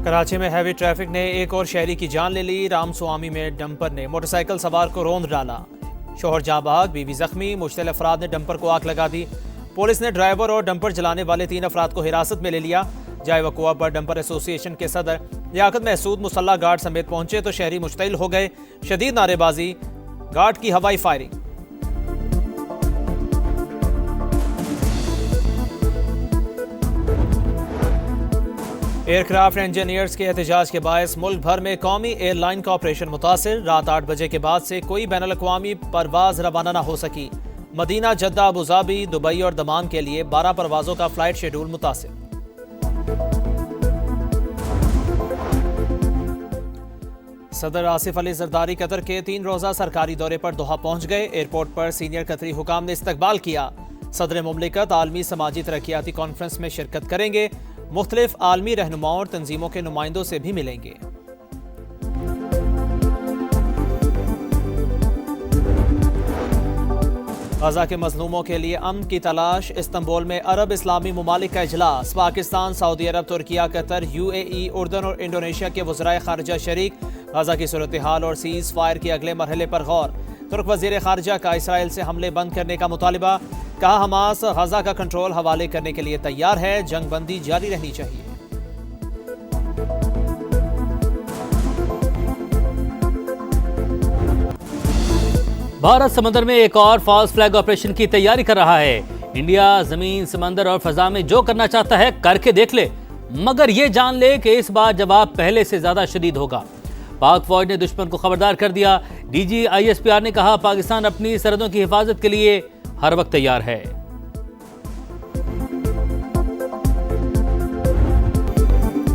कराची में heavy traffic ने एक और शहरी की जान ले ली। रामस्वामी में डंपर ने मोटरसाइकिल सवार को रौंद डाला। शोहर जाँ बहक, बीवी जख्मी। मुश्तिल अफराद ने डंपर को आग लगा दी। पुलिस ने ड्राइवर और डंपर चलाने वाले 3 अफराद को हिरासत में ले लिया। जाए वकुआ पर डंपर एसोसिएशन के सदर लियाकत महसूद मुसल्ला गार्ड समेत पहुंचे तो शहरी मुश्तिल हो गए। शदीद नारेबाजी, गार्ड की हवाई फायरिंग। एयरक्राफ्ट इंजीनियर्स के एहतजाज के बायस मुल्क भर में कौमी एयरलाइन का ऑपरेशन मुतासिर। रात 8 बजे के बाद से कोई बैनुल अक़वामी परवाज रवाना न हो सकी। मदीना, जद्दा, अबूधाबी, दुबई और दमाम के लिए 12 परवाजों का फ्लाइट शेड्यूल मुतासिर। सदर आसिफ अली जरदारी कतर के 3 रोज़ा सरकारी दौरे पर दोहा पहुंच गए। एयरपोर्ट पर सीनियर कतरी हुकाम ने इस्तकबाल किया। सदर मुमलिकत आलमी समाजी तरक्याती कॉन्फ्रेंस में शिरकत करेंगे। मुख्तलिफ आलमी रहनुमाओं और तंजीमों के नुमाइंदों से भी मिलेंगे। गजा के मजलूमों के लिए अमन की तलाश। इस्तांबुल में अरब इस्लामी मुमालिक का इजलास। पाकिस्तान, सऊदी अरब, तुर्किया, कतर, UAE, उर्दन और इंडोनेशिया के वज़राए खारजा शरीक। गजा की सूरत हाल और सीज फायर के अगले मरहले पर गौर। तुर्क वज़ीर खारजा का इसराइल से हमले बंद करने का मुतालिबा। कहा, हमास गजा का कंट्रोल हवाले करने के लिए तैयार है। जंग बंदी जारी रहनी चाहिए। भारत समंदर में एक और फॉल्स फ्लैग ऑपरेशन की तैयारी कर रहा है। इंडिया जमीन, समंदर और फजा में जो करना चाहता है करके देख ले, मगर ये जान ले कि इस बार जवाब पहले से ज्यादा शदीद होगा। पाक फौज ने दुश्मन को खबरदार कर दिया। DG ISPR ने कहा, पाकिस्तान अपनी सरहदों की हिफाजत के लिए हर वक्त तैयार है।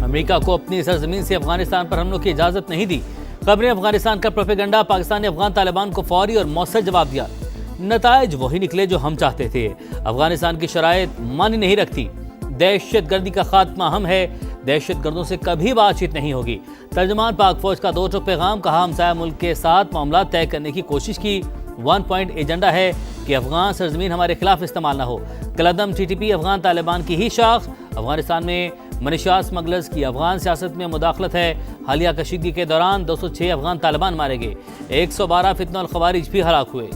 अमेरिका को अपनी सरजमीन से अफगानिस्तान पर हमलों की इजाजत नहीं दी। खबरें अफगानिस्तान का प्रोपेगेंडा। पाकिस्तान ने अफगान तालिबान को फौरी और मौसर जवाब दिया। नताइज वही निकले जो हम चाहते थे। अफगानिस्तान की शराइत मानी नहीं रखती। दहशतगर्दी का खात्मा हम है। दहशतगर्दों से कभी बातचीत नहीं होगी। तर्जुमान पाक फौज का 2 टोक पैगाम। कहा, हमसाया मुल्क के साथ मामला तय करने की कोशिश की। 1 पॉइंट एजेंडा है कि अफगान सरजमीन हमारे खिलाफ इस्तेमाल ना हो। कलदम TTP अफगान तालिबान की ही शाख। अफगानिस्तान में मनीशा स्मगलर्स की अफगान सियासत में मुदाखलत है। हालिया कशीदगी के दौरान 206 अफगान तालिबान मारे गए। 112 फितना और खवारिज भी हलाक हुए।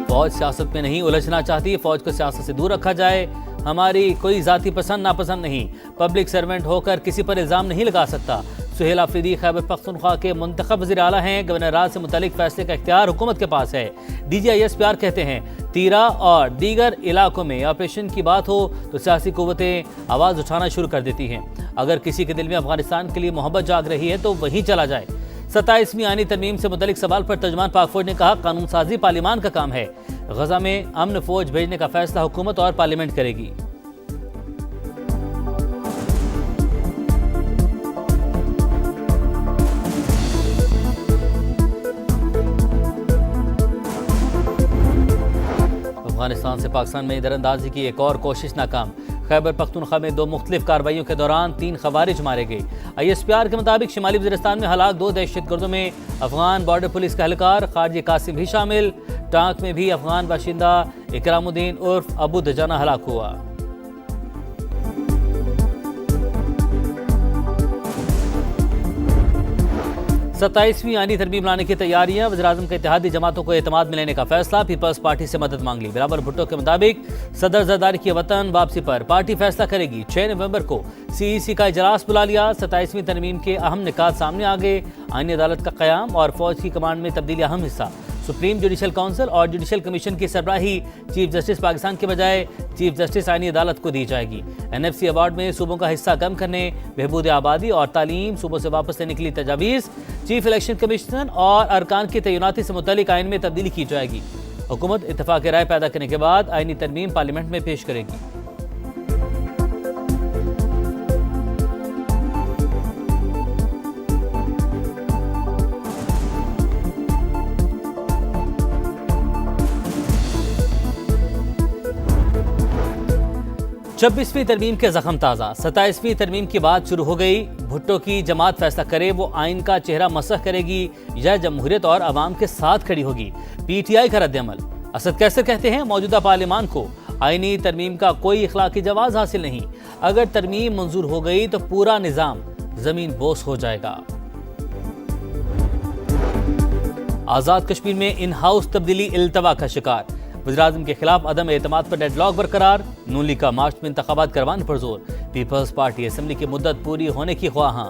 फौज सियासत में नहीं उलझना चाहती। फौज को सियासत से दूर रखा जाए। हमारी कोई जाति पसंद नापसंद नहीं। पब्लिक सर्वेंट होकर किसी पर इल्जाम नहीं लगा सकता। सुहेल आफरीदी खैबर पख्तूनख्वा के मुंतखब वज़ीर आला हैं। गवर्नर राज से मुतालिक फैसले का इख्तियार हुकूमत के पास है। DG ISPR कहते हैं, तीरा और दीगर इलाकों में ऑपरेशन की बात हो तो सियासी कुव्वतें आवाज़ उठाना शुरू कर देती हैं। अगर किसी के दिल में अफगानिस्तान के लिए मोहब्बत जाग रही है तो वहीं चला जाए। 27वीं आईनी तरमीम से मुतालिक सवाल पर तर्जुमान पाक फौज ने कहा, कानून साजी पार्लिमान का काम है। गजा में अमन फौज भेजने का फैसला हुकूमत और पार्लियामेंट करेगी। अफगानिस्तान से पाकिस्तान में दरअंदाजी की एक और कोशिश नाकाम। खैबर पख्तूनख्वा में 2 मुख्तलिफ कार्रवाइयों के दौरान 3 खवारिज मारे गए। ISPR के मुताबिक शिमाली वज़ीरिस्तान में हलाक 2 दहशतगर्दों में अफगान बॉर्डर पुलिस का एहलकार खारजी कासिम भी शामिल। टांक में भी अफगान बाशिंदा इकरामुद्दीन उर्फ अबू दजाना हलाक हुआ। सत्ताईसवीं आईनी तरमीम लाने की तैयारियां। वज़ीर-ए-आज़म के इत्तेहादी जमातों को एतमाद में लेने का फैसला। पीपल्स पार्टी से मदद मांग ली। बिलावल भुट्टो के मुताबिक सदर जरदारी की वतन वापसी पर पार्टी फैसला करेगी। 6 नवंबर को CEC का इजलास बुला लिया। 27वीं तरमीम के अहम निकात सामने आ गए। आईनी अदालत का क़याम और फौज की कमांड में तब्दीली अहम हिस्सा। सुप्रीम जुडिशल काउंसिल और जुडिशल कमीशन की सरबराही चीफ जस्टिस पाकिस्तान के बजाय चीफ जस्टिस आईनी अदालत को दी जाएगी। NFC अवार्ड में सूबों का हिस्सा कम करने, बहबूद आबादी और तालीम सूबों से वापस लेने के लिए तजावीज़। चीफ इलेक्शन कमिश्नर और अरकान की तैनाती से मुतालिक आइन में तब्दीली की जाएगी। हुकूमत इत्तफाक राय पैदा करने के बाद आईनी तरमीम पार्लियामेंट में पेश करेगी। छब्बीसवीं तरमीम के जख्म ताज़ा। 27वीं तरमीम की बात शुरू हो गई। भुट्टो की जमात फैसला करे वो आइन का चेहरा मसख करेगी या जमहूरियत और अवाम के साथ खड़ी होगी। पीटीआई का रद्द-ए-अमल। असद कैसर कहते हैं मौजूदा पार्लियामान को आईनी तरमीम का कोई इखलाकी जवाज हासिल नहीं। अगर तरमीम मंजूर हो गई तो पूरा निजाम जमीन बोस हो जाएगा। आजाद कश्मीर में इन हाउस तब्दीली इल्तवा का शिकार। वज़ीर-ए-आज़म के खिलाफ अदम एतमाद पर डेडलॉक बरकरार। नून लीग का मार्च में इंतखाबात करवाने पर जोर। पीपल्स पार्टी असेंबली की मुद्दत पूरी होने की ख्वाहां।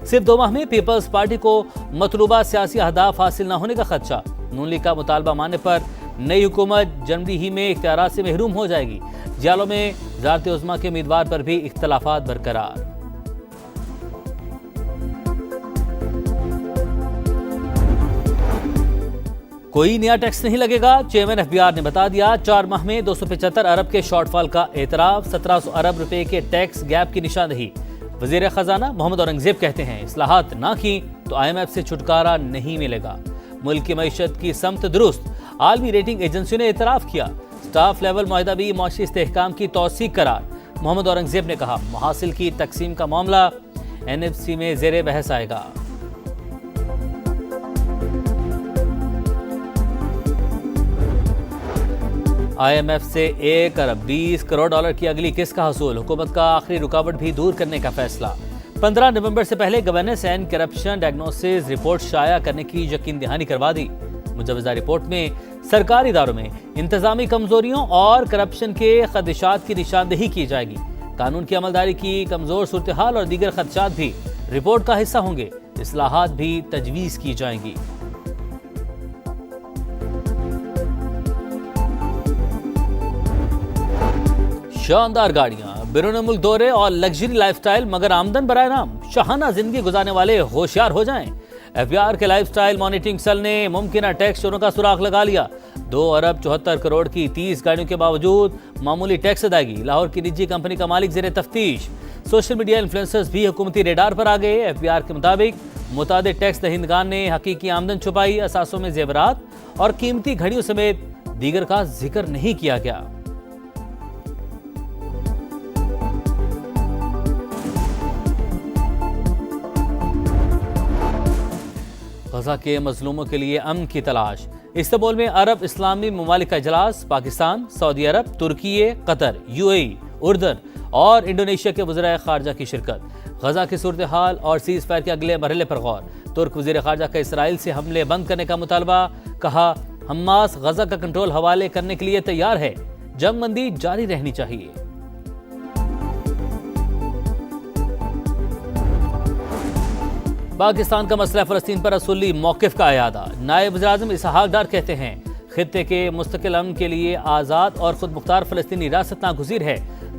सिर्फ 2 माह में पीपल्स पार्टी को मतलूबा सियासी अहदाफ हासिल न होने का खदशा। नून लीग का मुतालबा मानने पर नई हुकूमत जनवरी ही में इख्तियारात से महरूम हो जाएगी। जियालों में वज़ारत उज़्मा के उम्मीदवार पर भी इख्तलाफात बरकरार। कोई नया टैक्स नहीं लगेगा। चेयरमैन एफबीआर ने बता दिया 4 माह में 275 अरब के शॉर्टफॉल का एतराफ। 1700 अरब रुपए के टैक्स गैप की निशानदही। वजीर खजाना मोहम्मद औरंगजेब कहते हैं इस्लाहात ना की तो IMF से छुटकारा नहीं मिलेगा। मुल्क की मईशत की समत दुरुस्त। आलमी रेटिंग एजेंसियों ने एतराफ किया। स्टाफ लेवल मुआहदा भी मुआशी इस्तेहकाम की तौसीक करार। मोहम्मद औरंगजेब ने कहा महासिल की तकसीम का मामला NFC में ज़ेरे बहस आएगा। IMF से 1 अरब 20 करोड़ डॉलर की अगली किस्त का हसूल। हुकूमत का आखिरी रुकावट भी दूर करने का फैसला। 15 नवंबर से पहले governance and corruption diagnosis report शाया करने की यकीन दहानी करवा दी। मुजवजा रिपोर्ट में सरकारी इदारों में इंतजामी कमजोरियों और करप्शन के खदशात की निशानदेही की जाएगी। कानून की अमलदारी की कमजोर सूरत हाल और दीगर खदशात भी रिपोर्ट का हिस्सा होंगे। इस्लाहात भी तजवीज की जाएंगी। शानदार गाड़ियां, बैरून मुल्क दौरे और लग्जरी लाइफस्टाइल मगर आमदन बराए नाम। शाहाना जिंदगी गुजारने वाले होशियार हो जाएं। एफबीआर के लाइफस्टाइल मॉनिटरिंग सेल ने मुमकिन टैक्स चोरों का सुराग लगा लिया। 2 अरब 74 करोड़ की 30 गाड़ियों के बावजूद मामूली टैक्स अदायगी। लाहौर की निजी कंपनी का मालिक जेरे तफ्तीश। सोशल मीडिया इन्फ्लुएंसर्स भी हुकूमती रेडार पर आ गए। एफबीआर के मुताबिक मुतादिद टैक्स दहिंदगान ने हकीकी आमदन छुपाई। असासों में जेवरात और कीमती घड़ियों समेत दीगर का जिक्र नहीं किया गया। गजा के मजलूमों के लिए अमन की तलाश। इस्तांबुल में अरब इस्लामी ममालिक का इजलास। पाकिस्तान, सऊदी अरब, तुर्की, कतर, UAE, उर्दन और इंडोनेशिया के वज़ीर ख़ारजा की शिरकत। गजा की सूरत हाल और सीज़ फायर के अगले मरहले पर गौर। तुर्क वज़ीर ख़ारजा का इसराइल से हमले बंद करने का मुतालबा। कहा हमास गजा का कंट्रोल हवाले करने के लिए तैयार है। जंगबंदी जारी रहनी चाहिए। पाकिस्तान का मसला फ़लस्तीन पर असुली मौक़िफ़ का अयादा। नायब वज़ीर-ए-आज़म इसहाक डार कहते हैं खित्ते के मुस्तकिल अमन के लिए आज़ाद और खुद मुख्तार फ़लस्तीनी रियासत नागुज़ीर है।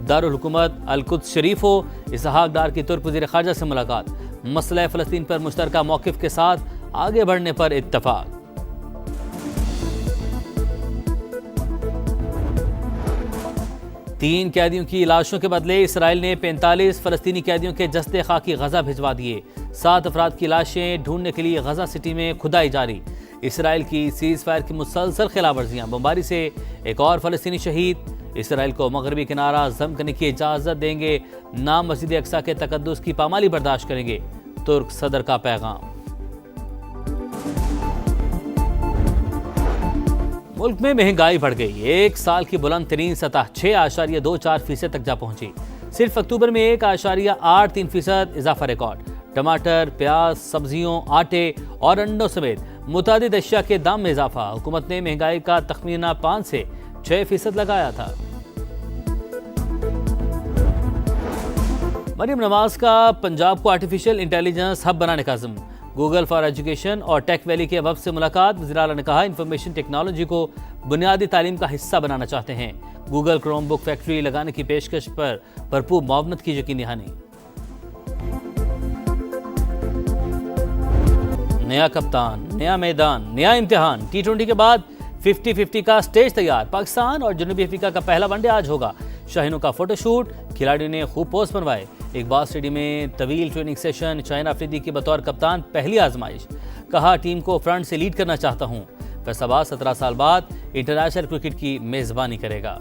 दारुल हुकूमत अल-कुद्स शरीफ हो। इसहाक डार की तुर्क वज़ीर ख़ारजा से मुलाकात। मसला फ़लस्तीन पर मुश्तरका मौक़िफ़ के साथ आगे बढ़ने पर इत्तफ़ाक़। तीन कैदियों की लाशों के बदले इसराइल ने 45 फ़लस्तीनी कैदियों के जस्ते खाकी गजा भिजवा दिए। 7 अफराद की लाशें ढूंढने के लिए गजा सिटी में खुदाई जारी। इसराइल की सीज़ फायर की मुसलसल खिलाफवर्जियां। बमबारी से एक और फ़लस्तीनी शहीद। इसराइल को मगरबी किनारा ज़म करने की इजाज़त देंगे ना मस्जिद अक्सा के तकद्दुस की पामाली बर्दाश्त करेंगे। तुर्क सदर का पैगाम। मुल्क में महंगाई बढ़ गई। 1 साल की बुलंद तरीन सतह 6.24% तक जा पहुंची। सिर्फ अक्टूबर में 1.83% इजाफा रिकॉर्ड। टमाटर, प्याज, सब्जियों, आटे और अंडों समेत मुतादिद अशिया के दाम में इजाफा। हुकूमत ने महंगाई का तखमीना 5 से 6% लगाया था। मरियम नवाज का पंजाब को आर्टिफिशियल इंटेलिजेंस हब बनाने का अज़्म। गूगल फॉर एजुकेशन और टेक वैली के वफ़द से मुलाकात। वज़ीर आला ने कहा इंफॉर्मेशन टेक्नोलॉजी को बुनियादी तालीम का हिस्सा बनाना चाहते हैं। गूगल क्रोम बुक फैक्ट्री लगाने की पेशकश पर भरपूर मुआवनत की यकीन दहानी। नया कप्तान, नया मैदान, नया इम्तिहान। T20 के बाद 50-50 का स्टेज तैयार। पाकिस्तान और जनूबी अफ्रीका का पहला वनडे आज होगा। शाहीनों का फोटोशूट। खिलाड़ियों ने खूब पोस्ट बनवाए। इकबाल स्टेडियम में तवील ट्रेनिंग सेशन। शाहीन अफरीदी की बतौर कप्तान पहली आजमाइश। कहा टीम को फ्रंट से लीड करना चाहता हूं। फैसलाबाद 17 साल बाद इंटरनेशनल क्रिकेट की मेजबानी करेगा।